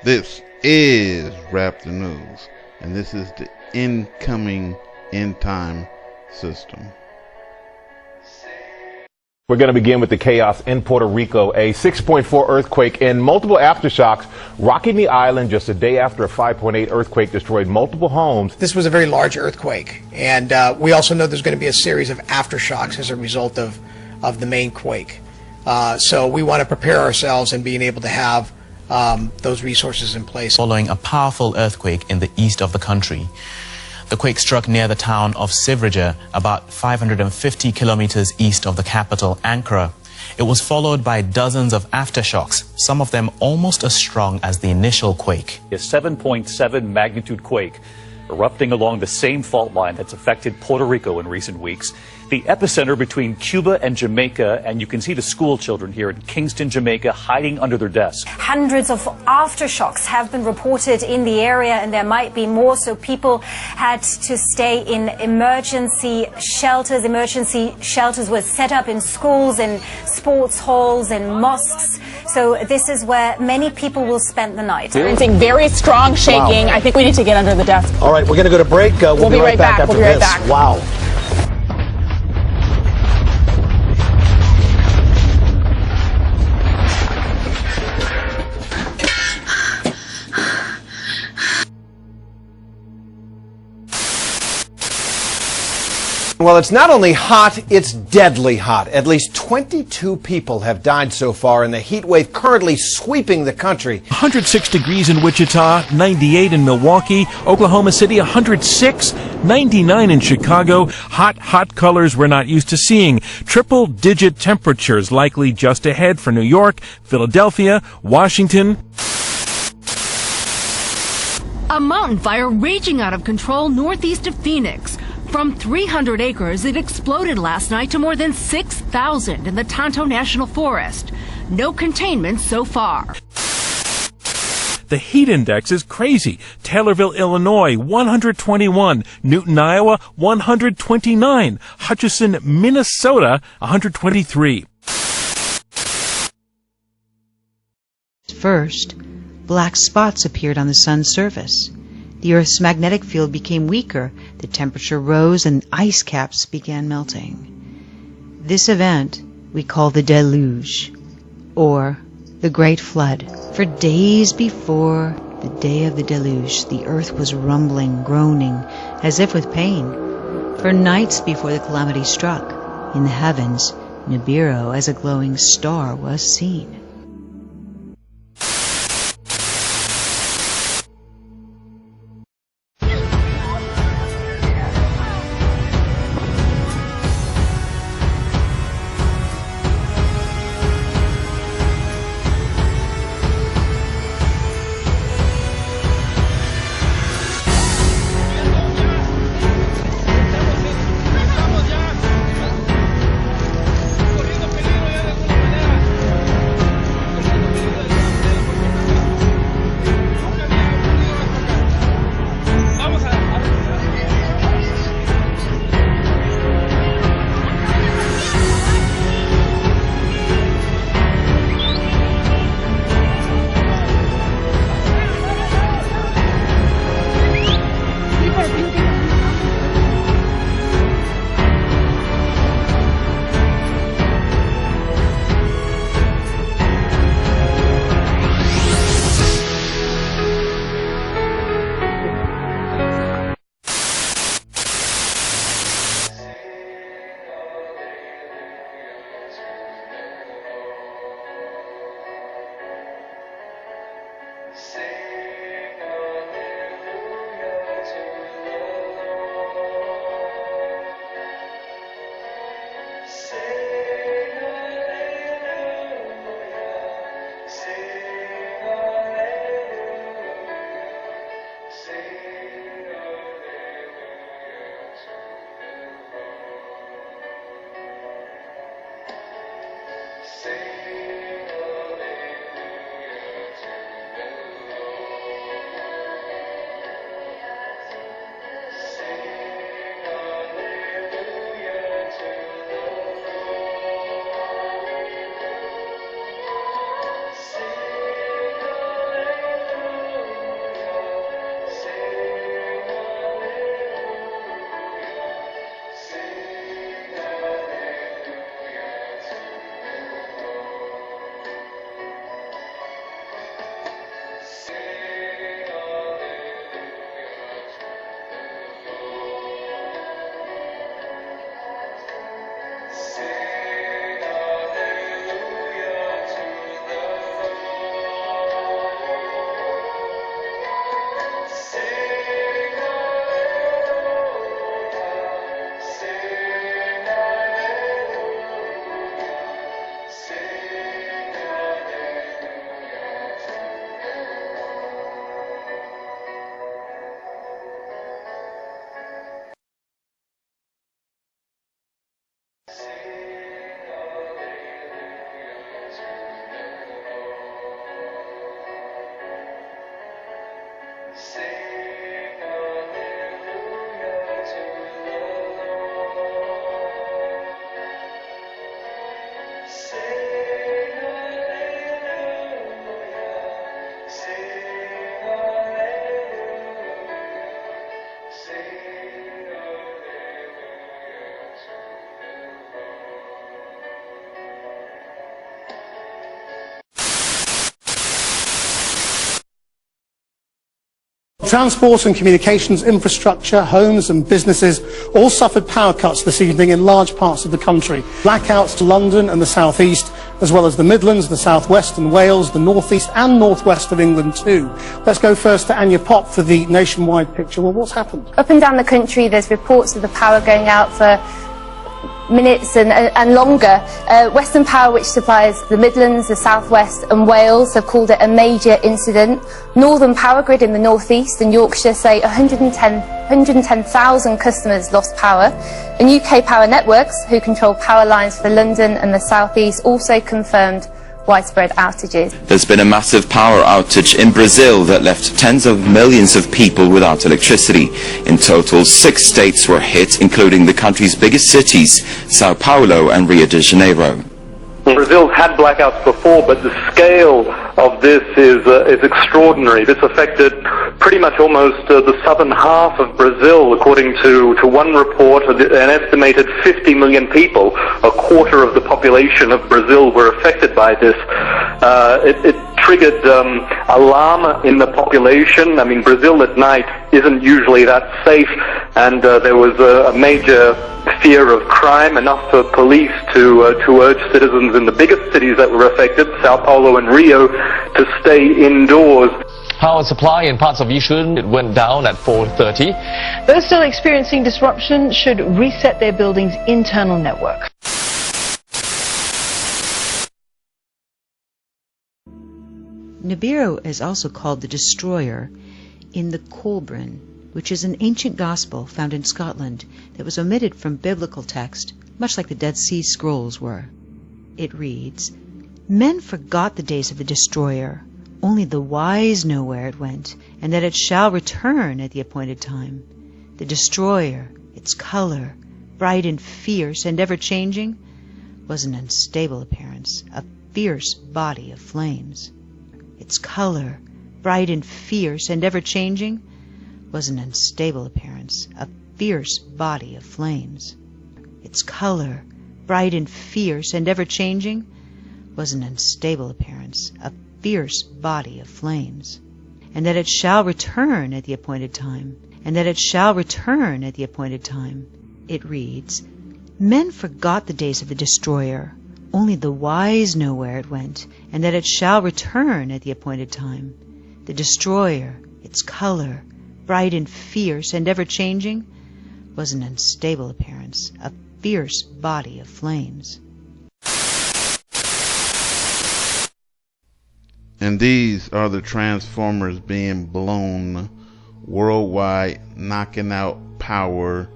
This is RAPTHENEWS, and this is the incoming end time system. We're going to begin with the chaos in Puerto Rico. A 6.4 earthquake and multiple aftershocks rocking the island just a day after a 5.8 earthquake destroyed multiple homes. This was a very large earthquake, and we also know there's going to be a series of aftershocks as a result of the main quake. So we want to prepare ourselves and being able to have those resources in place. Following a powerful earthquake in the east of the country. The quake struck near the town of Sivrija, about 550 kilometers east of the capital, Ankara. It was followed by dozens of aftershocks, some of them almost as strong as the initial quake. A 7.7 magnitude quake erupting along the same fault line that's affected Puerto Rico in recent weeks. The epicenter between Cuba and Jamaica, and you can see the school children here in Kingston, Jamaica, hiding under their desks. Hundreds of aftershocks have been reported in the area, and there might be more, so people had to stay in emergency shelters. Emergency shelters were set up in schools, in sports halls, in mosques. So this is where many people will spend the night. Experiencing very strong shaking. Wow. I think we need to get under the desk. All right, we're going to go to break. We'll be right back after this. Wow. Well, it's not only hot, it's deadly hot. At least 22 people have died so far in the heat wave currently sweeping the country. 106 degrees in Wichita, 98 in Milwaukee, Oklahoma City 106, 99 in Chicago. Hot colors we're not used to seeing. Triple-digit temperatures likely just ahead for New York, Philadelphia, Washington. A mountain fire raging out of control northeast of Phoenix. From 300 acres, it exploded last night to more than 6,000 in the Tonto National Forest. No containment so far. The heat index is crazy. Taylorville, Illinois, 121. Newton, Iowa, 129. Hutchinson, Minnesota, 123. First, black spots appeared on the sun's surface. The Earth's magnetic field became weaker, the temperature rose, and ice caps began melting. This event we call the deluge, or the Great Flood. For days before the day of the deluge, the Earth was rumbling, groaning, as if with pain. For nights before the calamity struck, in the heavens, Nibiru as a glowing star was seen. Transport and communications infrastructure, homes and businesses all suffered power cuts this evening in large parts of the country. Blackouts to London and the South East, as well as the Midlands, the South West and Wales, the North East and North West of England too. Let's go first to Anya Pop for the nationwide picture. Well, what's happened? Up and down the country there's reports of the power going out for minutes and longer. Western Power, which supplies the Midlands, the South West and Wales, have called it a major incident. Northern Power Grid in the North East and Yorkshire say 110,000 customers lost power. And UK Power Networks, who control power lines for London and the South East, also confirmed widespread outages. There's been a massive power outage in Brazil that left tens of millions of people without electricity. In total, 6 states were hit, including the country's biggest cities, Sao Paulo and Rio de Janeiro. Brazil's had blackouts before, but the scale of this is extraordinary. This affected pretty much almost the southern half of Brazil, according to one report. An estimated 50 million people, a quarter of the population of Brazil, were affected by this. It triggered alarm in the population. I mean, Brazil at night isn't usually that safe, and there was a major fear of crime, enough for police to urge citizens in the biggest cities that were affected, Sao Paulo and Rio, to stay indoors. Power supply in parts of Yishun, it went down at 4:30. Those still experiencing disruption should reset their building's internal network. Nibiru is also called the Destroyer in the Colbrin, which is an ancient gospel found in Scotland that was omitted from biblical text, much like the Dead Sea Scrolls were. It reads, "Men forgot the days of the Destroyer. Only the wise know where it went, and that it shall return at the appointed time. The Destroyer, its color, bright and fierce and ever-changing, was an unstable appearance, a fierce body of flames. Its color, bright and fierce and ever-changing, was an unstable appearance, a fierce body of flames. Its color, bright and fierce and ever-changing, was an unstable appearance, a fierce body of flames. And that it shall return at the appointed time, and that it shall return at the appointed time." It reads, "Men forgot the days of the Destroyer. Only the wise know where it went, and that it shall return at the appointed time. The Destroyer, its color, bright and fierce and ever-changing, was an unstable appearance, a fierce body of flames." And these are the transformers being blown worldwide, knocking out power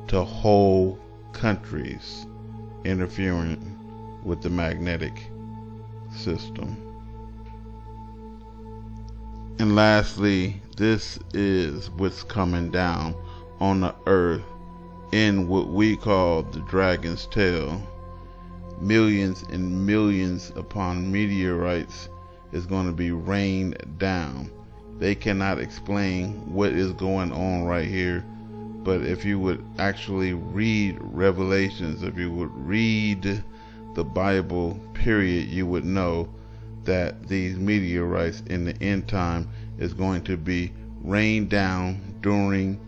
to whole countries, interfering with the magnetic system. And lastly, this is what's coming down on the earth in what we call the dragon's tail. Millions and millions upon meteorites is going to be rained down. They cannot explain what is going on right here, but if you would actually read Revelations, if you would read the Bible, period, you would know that these meteorites in the end time is going to be rained down during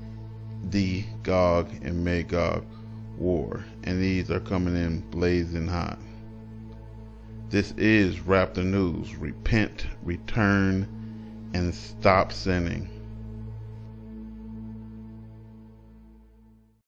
the Gog and Magog war, and these are coming in blazing hot. This is RAPTHENEWS. Repent, return, and stop sinning.